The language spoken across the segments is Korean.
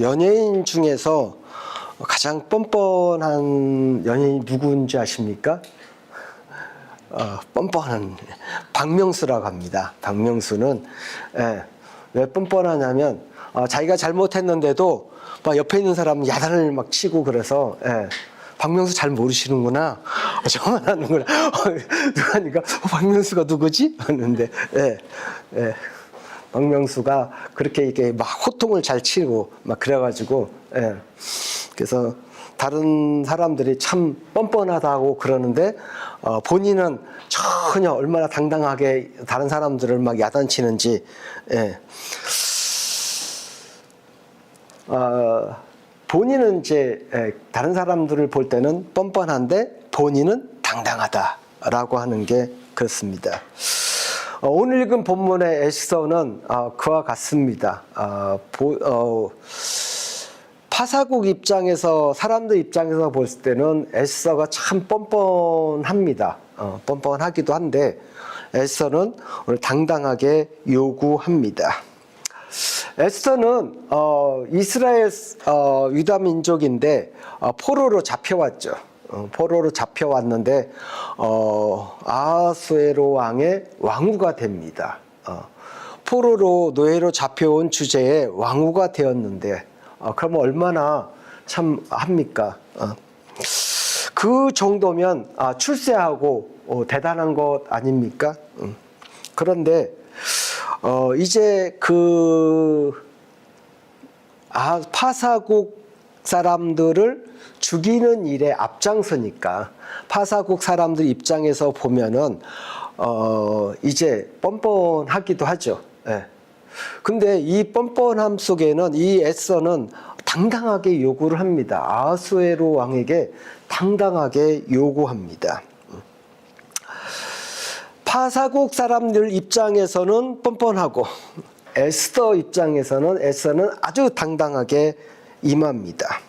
연예인 중에서 가장 뻔뻔한 연예인이 누구인지 아십니까? 뻔뻔한 박명수라고 합니다. 박명수는 왜 뻔뻔하냐면 자기가 잘못했는데도 막 옆에 있는 사람 야단을 막 치고 그래서 박명수 잘 모르시는구나. 저만 하는구나. 누가니까 박명수가 누구지? 하는데 박명수가 그렇게 이렇게 막 호통을 잘 치고 막 그래가지고 그래서 다른 사람들이 참 뻔뻔하다고 그러는데 본인은 전혀 얼마나 당당하게 다른 사람들을 막 야단치는지 본인은 이제 다른 사람들을 볼 때는 뻔뻔한데 본인은 당당하다라고 하는 게 그렇습니다. 오늘 읽은 본문의 에스더는 그와 같습니다. 파사국 입장에서 사람들 입장에서 볼 때는 에스더가 참 뻔뻔합니다. 뻔뻔하기도 한데 에스더는 오늘 당당하게 요구합니다. 에스더는 이스라엘 유다 민족인데 포로로 잡혀왔죠. 포로로 잡혀왔는데 아하수에로 왕의 왕후가 됩니다. 포로로 노예로 잡혀온 주제에 왕후가 되었는데 그러면 얼마나 참 합니까? 그 정도면 출세하고 대단한 것 아닙니까? 그런데 이제 파사국 사람들을 죽이는 일에 앞장서니까 파사국 사람들 입장에서 보면은 이제 뻔뻔하기도 하죠. 근데 이 뻔뻔함 속에는 이 에스더는 당당하게 요구를 합니다. 아하수에로 왕에게 당당하게 요구합니다. 파사국 사람들 입장에서는 뻔뻔하고 에스더 입장에서는 에스더는 아주 당당하게 임합니다.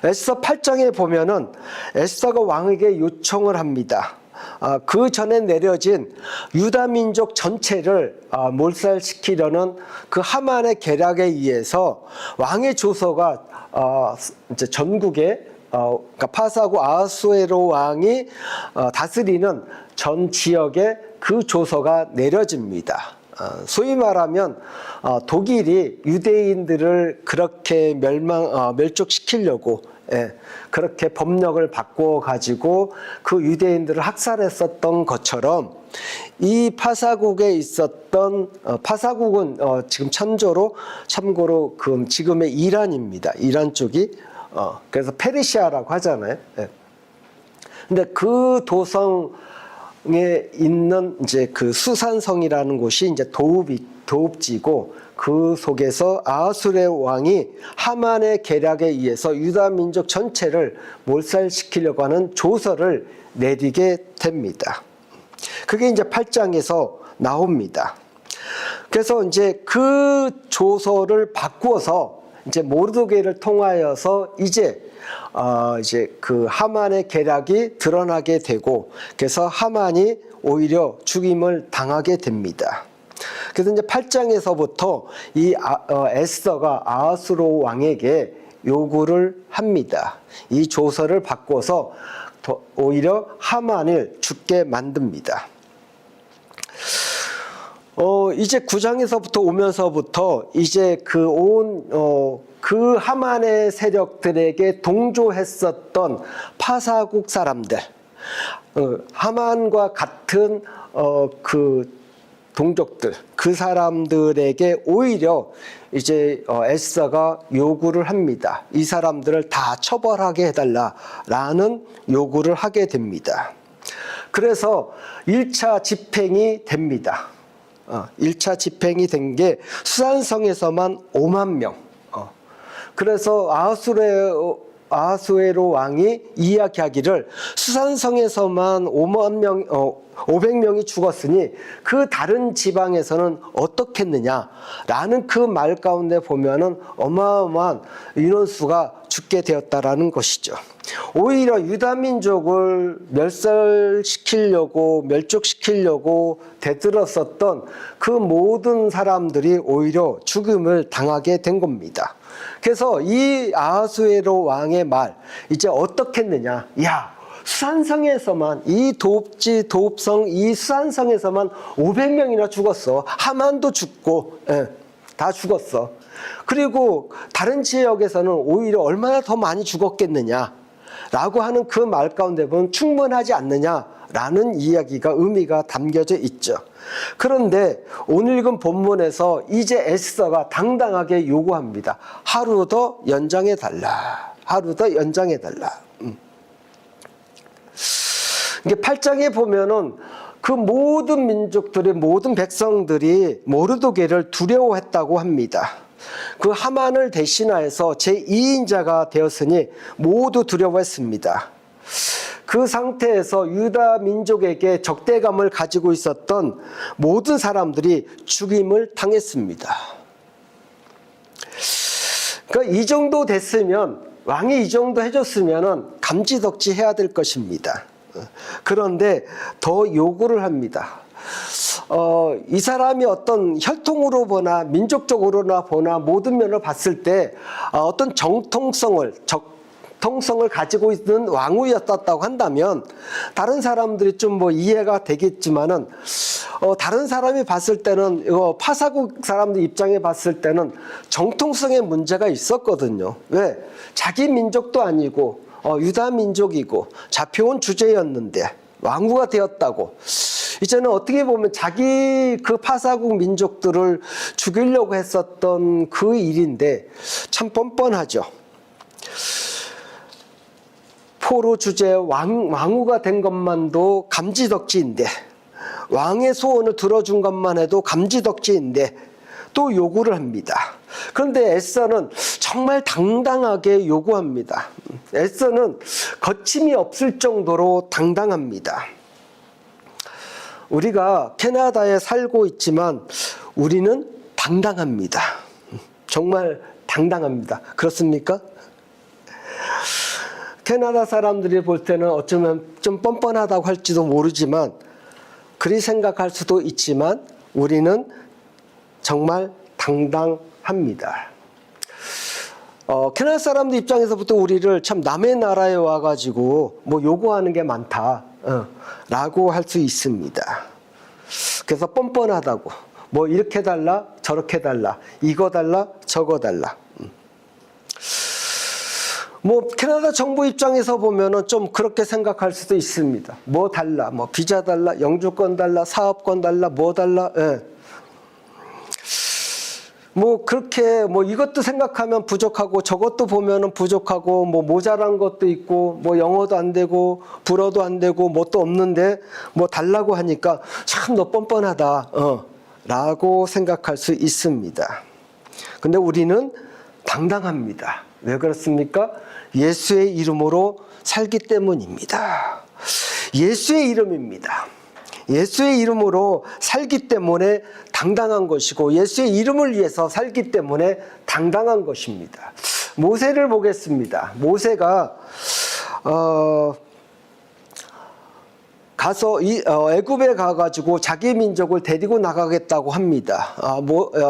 에스더 8장에 보면은 에스더가 왕에게 요청을 합니다. 그 전에 내려진 유다 민족 전체를 몰살시키려는 그 하만의 계략에 의해서 왕의 조서가 이제 전국에 그러니까 파사국 아하수에로 왕이 다스리는 전 지역에 그 조서가 내려집니다. 소위 말하면 독일이 유대인들을 그렇게 멸족시키려고 그렇게 법령을 바꿔 가지고 그 유대인들을 학살했었던 것처럼 이 파사국에 있었던 파사국은 지금 참고로 그 지금의 이란입니다. 이란 쪽이 그래서 페르시아라고 하잖아요. 근데 그 도성에 있는 이제 그 수산성이라는 곳이 이제 도읍지고 그 속에서 아하수에로 왕이 하만의 계략에 의해서 유다 민족 전체를 몰살시키려고 하는 조서를 내리게 됩니다. 그게 이제 8장에서 나옵니다. 그래서 이제 그 조서를 바꾸어서 이제 모르드게를 통하여서 이제 그 하만의 계략이 드러나게 되고 그래서 하만이 오히려 죽임을 당하게 됩니다. 그래서 이제 8장에서부터 이 에스더가 아하수에로 왕에게 요구를 합니다. 이 조서를 바꿔서 오히려 하만을 죽게 만듭니다. 이제 9장에서부터 오면서부터 이제 그 하만의 세력들에게 동조했었던 파사국 사람들, 하만과 같은 그 동족들, 그 사람들에게 오히려 이제 에스더가 요구를 합니다. 이 사람들을 다 처벌하게 해달라라는 요구를 하게 됩니다. 그래서 1차 집행이 됩니다. 1차 집행이 된 게 수산성에서만 5만 명. 그래서 아하수에로 왕이 이야기하기를 수산성에서만 500명이 죽었으니 그 다른 지방에서는 어떻겠느냐라는 그 말 가운데 보면은 어마어마한 인원수가 죽게 되었다라는 것이죠. 오히려 유다 민족을 멸살시키려고 멸족시키려고 대들었었던 그 모든 사람들이 오히려 죽음을 당하게 된 겁니다. 그래서 이 아하수에로 왕의 말, 이제 어떻게 했느냐? 야, 수산성에서만, 이 도읍성 이 수산성에서만 500명이나 죽었어. 하만도 죽고, 다 죽었어. 그리고 다른 지역에서는 오히려 얼마나 더 많이 죽었겠느냐 라고 하는 그 말 가운데 보면 충분하지 않느냐라는 이야기가 의미가 담겨져 있죠. 그런데 오늘 읽은 본문에서 이제 에스더가 당당하게 요구합니다. 하루 더 연장해 달라. 하루 더 연장해 달라. 이게 8장에 보면은 그 모든 민족들의 모든 백성들이 모르드게를 두려워했다고 합니다. 그 하만을 대신하여서 제2인자가 되었으니 모두 두려워했습니다. 그 상태에서 유다 민족에게 적대감을 가지고 있었던 모든 사람들이 죽임을 당했습니다. 그러니까 이 정도 됐으면, 왕이 이 정도 해줬으면 감지덕지 해야 될 것입니다. 그런데 더 요구를 합니다. 이 사람이 어떤 혈통으로 보나 민족적으로나 보나 모든 면을 봤을 때 어떤 정통성을 가지고 있는 왕후였다고 한다면 다른 사람들이 좀 뭐 이해가 되겠지만은 다른 사람이 봤을 때는 파사국 사람들 입장에 봤을 때는 정통성에 문제가 있었거든요. 왜? 자기 민족도 아니고 유다 민족이고 잡혀온 주제였는데 왕후가 되었다고. 이제는 어떻게 보면 자기 그 파사국 민족들을 죽이려고 했었던 그 일인데 참 뻔뻔하죠. 포로 주제 왕후가 된 것만도 감지덕지인데, 왕의 소원을 들어준 것만 해도 감지덕지인데 또 요구를 합니다. 그런데 에스더는 정말 당당하게 요구합니다. 에스더는 거침이 없을 정도로 당당합니다. 우리가 캐나다에 살고 있지만 우리는 당당합니다. 정말 당당합니다. 그렇습니까? 캐나다 사람들이 볼 때는 어쩌면 좀 뻔뻔하다고 할지도 모르지만, 그리 생각할 수도 있지만 우리는 정말 당당합니다. 캐나다 사람들 입장에서부터 우리를 참 남의 나라에 와가지고 뭐 요구하는 게 많다 라고 할 수 있습니다. 그래서 뻔뻔하다고, 뭐 이렇게 달라 저렇게 달라, 이거 달라 저거 달라. 뭐 캐나다 정부 입장에서 보면은 좀 그렇게 생각할 수도 있습니다. 뭐 달라, 뭐 비자 달라, 영주권 달라, 사업권 달라, 뭐 달라. 뭐 그렇게 뭐 이것도 생각하면 부족하고 저것도 보면은 부족하고, 뭐 모자란 것도 있고, 뭐 영어도 안 되고 불어도 안 되고 뭐 또 없는데 뭐 달라고 하니까 참 너 뻔뻔하다 라고 생각할 수 있습니다. 근데 우리는 당당합니다. 왜 그렇습니까? 예수의 이름으로 살기 때문입니다. 예수의 이름입니다. 예수의 이름으로 살기 때문에 당당한 것이고, 예수의 이름을 위해서 살기 때문에 당당한 것입니다. 모세를 보겠습니다. 모세가 가서 애굽에 가가지고 자기 민족을 데리고 나가겠다고 합니다.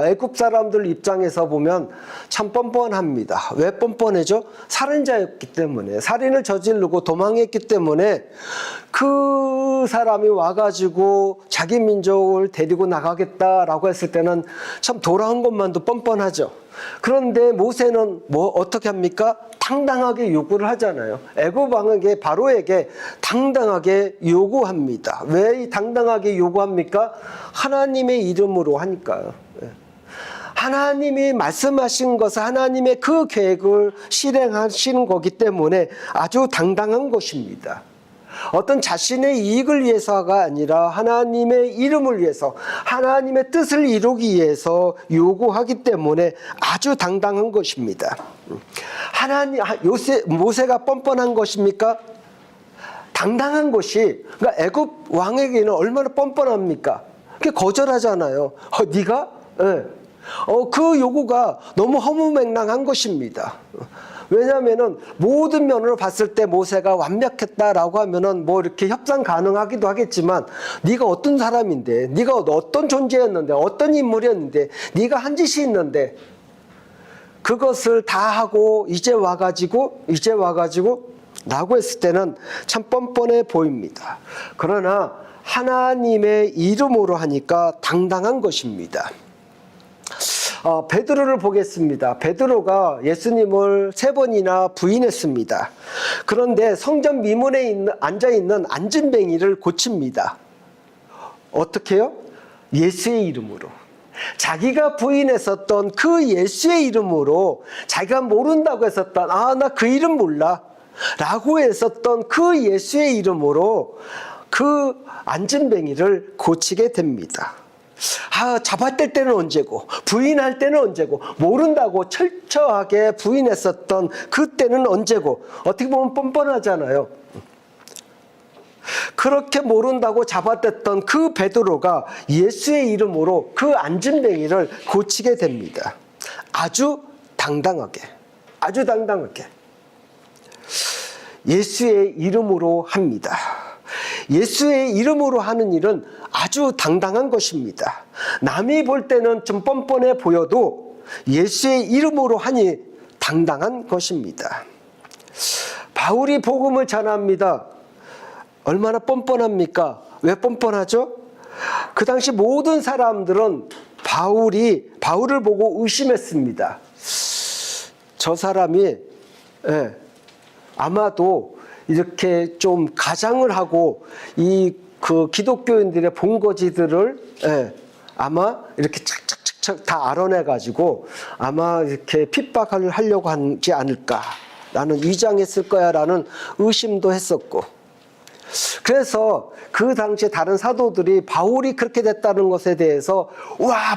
애굽 사람들 입장에서 보면 참 뻔뻔합니다. 왜 뻔뻔해죠? 살인자였기 때문에, 살인을 저지르고 도망했기 때문에 그 사람이 와가지고 자기 민족을 데리고 나가겠다라고 했을 때는 참 돌아온 것만도 뻔뻔하죠. 그런데 모세는 뭐 어떻게 합니까? 당당하게 요구를 하잖아요. 애굽 왕에게, 바로에게 당당하게 요구합니다. 왜 이 당당하게 요구합니까? 하나님의 이름으로 하니까요. 하나님이 말씀하신 것을, 하나님의 그 계획을 실행하시는 거기 때문에 아주 당당한 것입니다. 어떤 자신의 이익을 위해서가 아니라 하나님의 이름을 위해서, 하나님의 뜻을 이루기 위해서 요구하기 때문에 아주 당당한 것입니다. 모세가 뻔뻔한 것입니까? 당당한 것이, 그러니까 애굽 왕에게는 얼마나 뻔뻔합니까? 그게 거절하잖아요. 네가? 그 요구가 너무 허무맹랑한 것입니다. 왜냐하면은 모든 면으로 봤을 때 모세가 완벽했다라고 하면은 뭐 이렇게 협상 가능하기도 하겠지만, 네가 어떤 사람인데, 네가 어떤 존재였는데, 어떤 인물이었는데, 네가 한 짓이 있는데, 그것을 다 하고 이제 와가지고 라고 했을 때는 참 뻔뻔해 보입니다. 그러나 하나님의 이름으로 하니까 당당한 것입니다. 베드로를 보겠습니다. 베드로가 예수님을 3번이나 부인했습니다. 그런데 성전 미문에 앉아있는 안진뱅이를 고칩니다. 어떻게 해요? 예수의 이름으로. 자기가 부인했었던 그 예수의 이름으로, 자기가 모른다고 했었던, 나 그 이름 몰라 라고 했었던 그 예수의 이름으로 그 안진뱅이를 고치게 됩니다. 잡아뗄 때는 언제고, 부인할 때는 언제고, 모른다고 철저하게 부인했었던 그때는 언제고, 어떻게 보면 뻔뻔하잖아요. 그렇게 모른다고 잡아댔던 그 베드로가 예수의 이름으로 그 안진뱅이를 고치게 됩니다. 아주 당당하게. 예수의 이름으로 합니다. 예수의 이름으로 하는 일은 아주 당당한 것입니다. 남이 볼 때는 좀 뻔뻔해 보여도 예수의 이름으로 하니 당당한 것입니다. 바울이 복음을 전합니다. 얼마나 뻔뻔합니까? 왜 뻔뻔하죠? 그 당시 모든 사람들은 바울을 보고 의심했습니다. 저 사람이 아마도 이렇게 좀 가장을 하고 그 기독교인들의 본거지들을 아마 이렇게 착착착착 다 알아내가지고 아마 이렇게 핍박을 하려고 하지 않을까라는, 위장했을 거야라는 의심도 했었고, 그래서 그 당시에 다른 사도들이 바울이 그렇게 됐다는 것에 대해서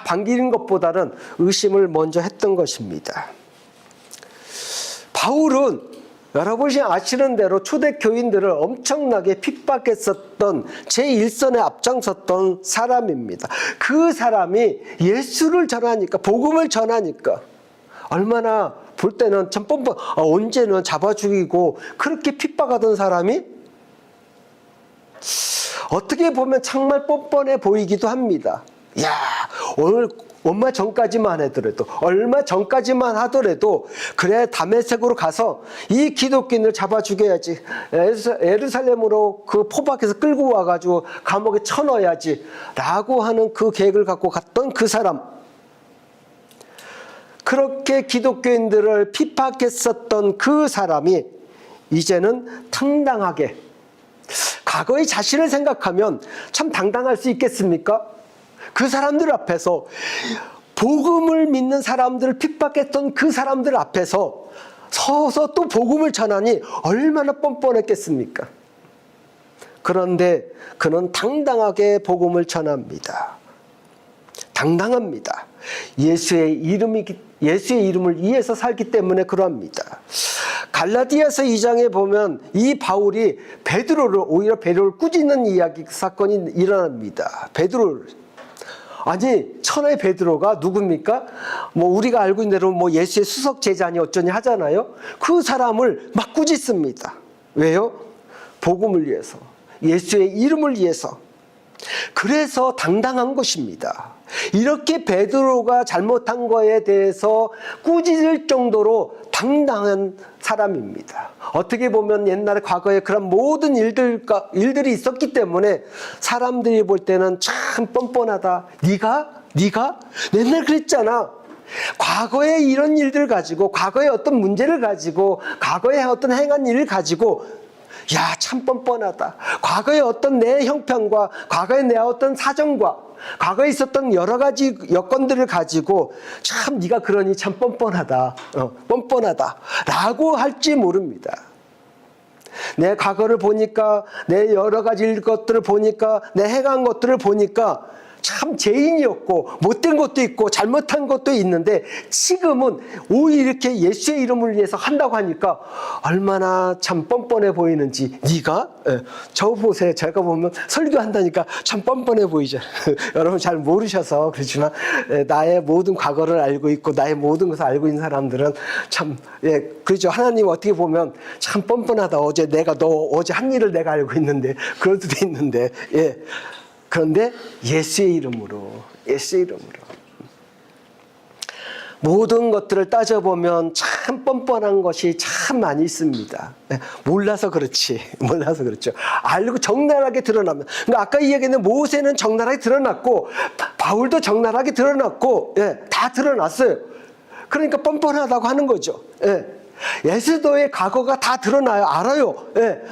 반기는 것보다는 의심을 먼저 했던 것입니다. 바울은 여러분이 아시는 대로 초대교인들을 엄청나게 핍박했었던 제1선에 앞장섰던 사람입니다. 그 사람이 예수를 전하니까, 복음을 전하니까 얼마나 볼 때는 참 언제는 잡아 죽이고 그렇게 핍박하던 사람이 어떻게 보면 정말 뻔뻔해 보이기도 합니다. 얼마 전까지만 하더라도 그래, 다메섹으로 가서 이 기독교인을 잡아 죽여야지, 예루살렘으로 그 포박해서 끌고 와가지고 감옥에 쳐넣어야지 라고 하는 그 계획을 갖고 갔던 그 사람, 그렇게 기독교인들을 핍박했었던 그 사람이 이제는 당당하게, 과거의 자신을 생각하면 참 당당할 수 있겠습니까? 그 사람들 앞에서, 복음을 믿는 사람들을 핍박했던 그 사람들 앞에서 서서 또 복음을 전하니 얼마나 뻔뻔했겠습니까? 그런데 그는 당당하게 복음을 전합니다. 당당합니다. 예수의 이름을 위해서 살기 때문에 그러합니다. 갈라디아서 2장에 보면 이 바울이 오히려 베드로를 꾸짖는 사건이 일어납니다. 천하의 베드로가 누굽니까? 우리가 알고 있는 대로 예수의 수석 제자니 어쩌니 하잖아요. 그 사람을 막 꾸짖습니다. 왜요? 복음을 위해서, 예수의 이름을 위해서. 그래서 당당한 것입니다. 이렇게 베드로가 잘못한 거에 대해서 꾸짖을 정도로 당당한 사람입니다. 어떻게 보면 옛날에 과거에 그런 모든 일들이 있었기 때문에 사람들이 볼 때는 참 뻔뻔하다. 네가 맨날 그랬잖아. 과거에 이런 일들 가지고, 과거에 어떤 문제를 가지고, 과거에 어떤 행한 일을 가지고, 참 뻔뻔하다. 과거에 어떤 내 형편과, 과거에 내 어떤 사정과, 과거에 있었던 여러 가지 여건들을 가지고 참 네가 그러니 참 뻔뻔하다 라고 할지 모릅니다. 내 과거를 보니까, 내 여러 가지 것들을 보니까, 내 행한 것들을 보니까 참 죄인이었고 못된 것도 있고 잘못한 것도 있는데 지금은 오히려 이렇게 예수의 이름을 위해서 한다고 하니까 얼마나 참 뻔뻔해 보이는지. 네가? 저 보세요. 제가 보면 설교한다니까 참 뻔뻔해 보이죠. 여러분 잘 모르셔서 그렇지만 나의 모든 과거를 알고 있고 나의 모든 것을 알고 있는 사람들은 참 그렇죠. 하나님 어떻게 보면 참 뻔뻔하다. 어제 내가 너 어제 한 일을 내가 알고 있는데 그럴 수도 있는데 그런데 예수의 이름으로 모든 것들을 따져보면 참 뻔뻔한 것이 참 많이 있습니다. 몰라서 그렇죠. 알고 적나라하게 드러나면. 그러니까 아까 이야기했는데 모세는 적나라하게 드러났고 바울도 적나라하게 드러났고 다 드러났어요. 그러니까 뻔뻔하다고 하는 거죠. 에스더의 과거가 다 드러나요. 알아요.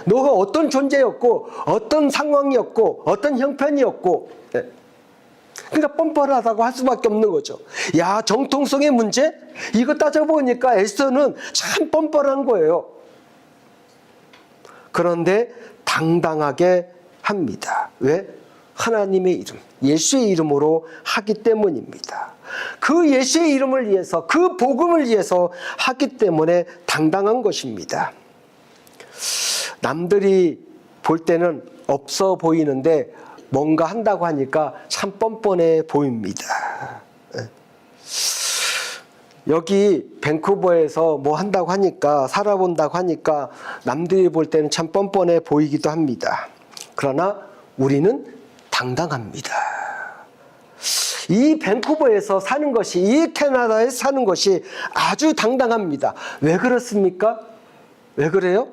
너가 어떤 존재였고 어떤 상황이었고 어떤 형편이었고 그러니까 뻔뻔하다고 할 수밖에 없는 거죠. 야, 정통성의 문제? 이거 따져보니까 에스더는 참 뻔뻔한 거예요. 그런데 당당하게 합니다. 왜? 하나님의 이름, 예수의 이름으로 하기 때문입니다. 그 예수의 이름을 위해서, 그 복음을 위해서 하기 때문에 당당한 것입니다. 남들이 볼 때는 없어 보이는데 뭔가 한다고 하니까 참 뻔뻔해 보입니다. 여기 밴쿠버에서 뭐 한다고 하니까, 살아본다고 하니까 남들이 볼 때는 참 뻔뻔해 보이기도 합니다. 그러나 우리는 당당합니다. 이 밴쿠버에서 사는 것이, 이 캐나다에서 사는 것이 아주 당당합니다. 왜 그렇습니까? 왜 그래요?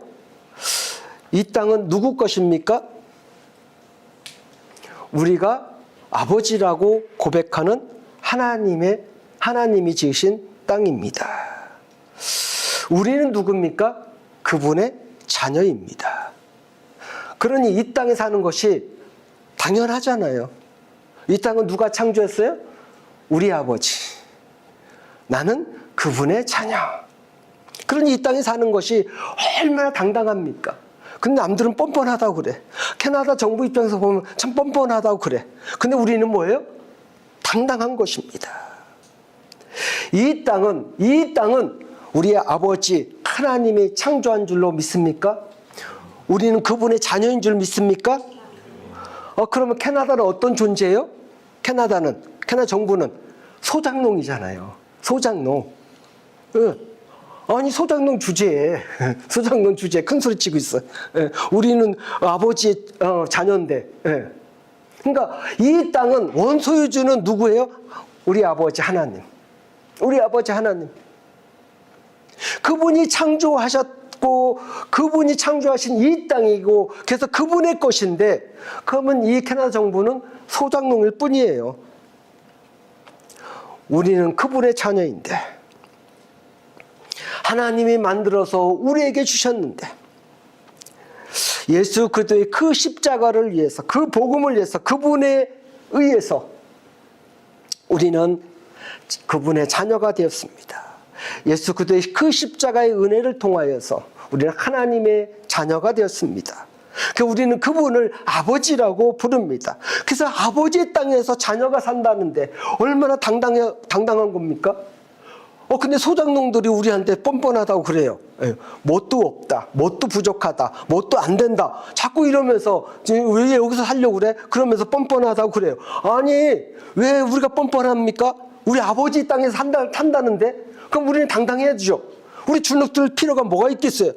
이 땅은 누구 것입니까? 우리가 아버지라고 고백하는 하나님이 지으신 땅입니다. 우리는 누굽니까? 그분의 자녀입니다. 그러니 이 땅에 사는 것이 당연하잖아요. 이 땅은 누가 창조했어요? 우리 아버지. 나는 그분의 자녀. 그러니 이 땅에 사는 것이 얼마나 당당합니까? 근데 남들은 뻔뻔하다고 그래. 캐나다 정부 입장에서 보면 참 뻔뻔하다고 그래. 근데 우리는 뭐예요? 당당한 것입니다. 이 땅은 우리의 아버지 하나님이 창조한 줄로 믿습니까? 우리는 그분의 자녀인 줄 믿습니까? 그러면 캐나다는 어떤 존재예요? 캐나다 정부는 소장농이잖아요. 소장농. 아니, 소장농 주제에 큰 소리 치고 있어. 우리는 아버지의 자녀인데. 그러니까 이 땅은 원소유주는 누구예요? 우리 아버지 하나님. 그분이 창조하셨고 그분이 창조하신 이 땅이고 그래서 그분의 것인데, 그러면 이 캐나다 정부는 소장농일 뿐이에요. 우리는 그분의 자녀인데, 하나님이 만들어서 우리에게 주셨는데, 예수 그리스도의 그 십자가를 위해서, 그 복음을 위해서, 그분에 의해서 우리는 그분의 자녀가 되었습니다. 예수 그리스도의 그 십자가의 은혜를 통하여서 우리는 하나님의 자녀가 되었습니다. 우리는 그분을 아버지라고 부릅니다. 그래서 아버지의 땅에서 자녀가 산다는데 얼마나 당당한 겁니까? 근데 소장농들이 우리한테 뻔뻔하다고 그래요. 뭣도 없다, 뭣도 부족하다, 뭣도 안 된다, 자꾸 이러면서 왜 여기서 살려고 그래? 그러면서 뻔뻔하다고 그래요. 아니, 왜 우리가 뻔뻔합니까? 우리 아버지 땅에서 산다는데? 그럼 우리는 당당해야죠. 우리 주눅들 필요가 뭐가 있겠어요?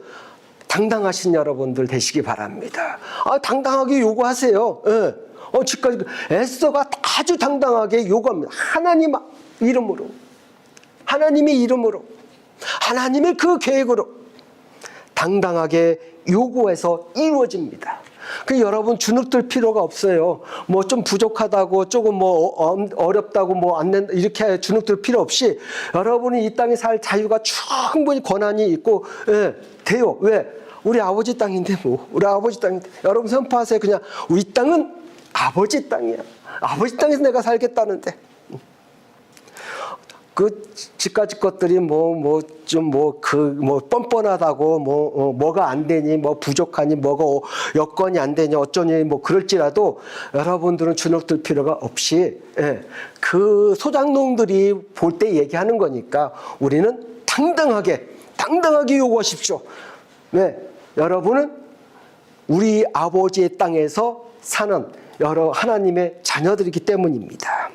당당하신 여러분들 되시기 바랍니다. 당당하게 요구하세요. 지금까지 에스더가 아주 당당하게 요구합니다. 하나님의 이름으로, 하나님의 그 계획으로 당당하게 요구해서 이루어집니다. 여러분 주눅들 필요가 없어요. 뭐 좀 부족하다고, 조금 뭐 어렵다고, 뭐 안 된다, 이렇게 주눅들 필요 없이 여러분이 이 땅에 살 자유가 충분히 권한이 있고 돼요. 왜? 우리 아버지 땅인데 우리 아버지 땅인데. 여러분 선포하세요. 그냥 우리 땅은 아버지 땅이야. 아버지 땅에서 내가 살겠다는데. 그 지금까지 것들이 뻔뻔하다고 뭐가 안 되니 뭐 부족하니 뭐가 여건이 안 되니 어쩌니 뭐 그럴지라도 여러분들은 주눅들 필요가 없이 그 소장농들이 볼 때 얘기하는 거니까 우리는 당당하게 요구하십시오. 왜? 여러분은 우리 아버지의 땅에서 사는 여러 하나님의 자녀들이기 때문입니다.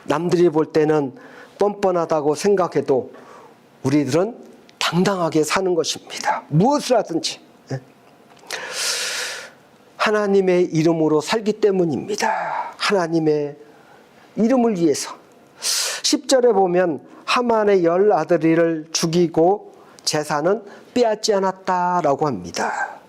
남들이 볼 때는 뻔뻔하다고 생각해도 우리들은 당당하게 사는 것입니다. 무엇을 하든지 하나님의 이름으로 살기 때문입니다. 하나님의 이름을 위해서. 10절에 보면 하만의 10아들을 죽이고 제사는 빼앗지 않았다라고 합니다.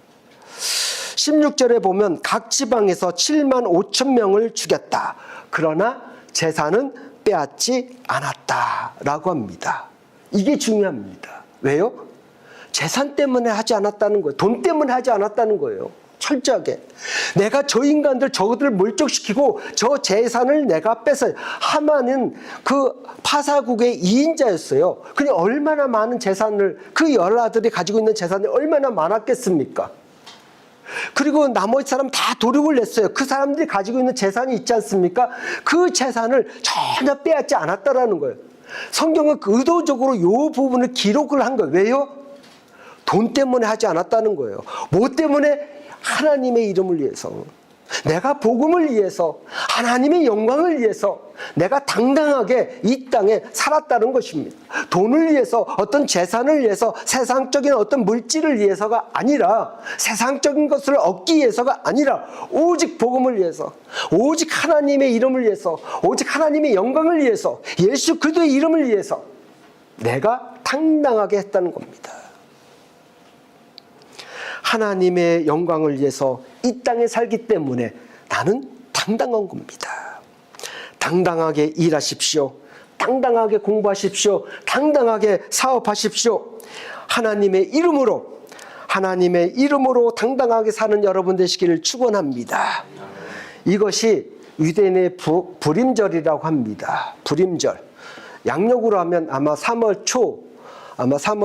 16절에 보면 각 지방에서 7만 5천 명을 죽였다. 그러나 제사는 빼앗지 않았다라고 합니다. 이게 중요합니다. 왜요? 재산 때문에 하지 않았다는 거예요. 돈 때문에 하지 않았다는 거예요. 철저하게. 내가 저 인간들 저들을 몰적시키고 저 재산을 내가 뺏어요. 하만은 그 파사국의 2인자였어요. 근데 얼마나 많은 재산을 그 10아들이 가지고 있는 재산이 얼마나 많았겠습니까? 그리고 나머지 사람 다 도륙을 냈어요. 그 사람들이 가지고 있는 재산이 있지 않습니까? 그 재산을 전혀 빼앗지 않았다라는 거예요. 성경은 의도적으로 이 부분을 기록을 한 거예요. 왜요? 돈 때문에 하지 않았다는 거예요. 뭐 때문에? 하나님의 이름을 위해서, 내가 복음을 위해서, 하나님의 영광을 위해서 내가 당당하게 이 땅에 살았다는 것입니다. 돈을 위해서, 어떤 재산을 위해서, 세상적인 어떤 물질을 위해서가 아니라, 세상적인 것을 얻기 위해서가 아니라 오직 복음을 위해서, 오직 하나님의 이름을 위해서, 오직 하나님의 영광을 위해서, 예수 그리스도의 이름을 위해서 내가 당당하게 했다는 겁니다. 하나님의 영광을 위해서 이 땅에 살기 때문에 나는 당당한 겁니다. 당당하게 일하십시오. 당당하게 공부하십시오. 당당하게 사업하십시오. 하나님의 이름으로 당당하게 사는 여러분 되시기를 축원합니다. 이것이 유대인의 불임절이라고 합니다. 불임절. 양력으로 하면 아마 3월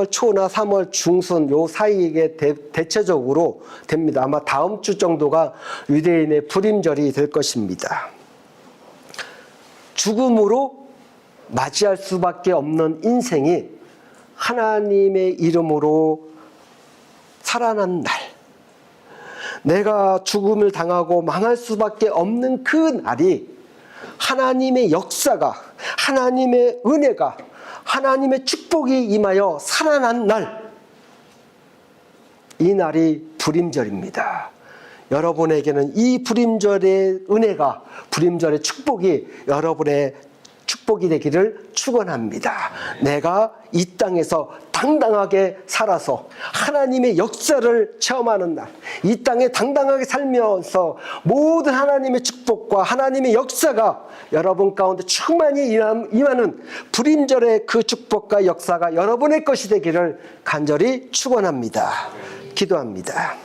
초나 3월 중순 요 사이에 대체적으로 됩니다. 아마 다음 주 정도가 유대인의 불임절이 될 것입니다. 죽음으로 맞이할 수밖에 없는 인생이 하나님의 이름으로 살아난 날, 내가 죽음을 당하고 망할 수밖에 없는 그 날이 하나님의 역사가, 하나님의 은혜가, 하나님의 축복이 임하여 살아난 날, 이 날이 불임절입니다. 여러분에게는 이 불임절의 은혜가, 불임절의 축복이 여러분의 축복이 되기를 축원합니다. 내가 이 땅에서 당당하게 살아서 하나님의 역사를 체험하는 날, 이 땅에 당당하게 살면서 모든 하나님의 축복과 하나님의 역사가 여러분 가운데 충만히 임하는 불임절의 그 축복과 역사가 여러분의 것이 되기를 간절히 축원합니다. 기도합니다.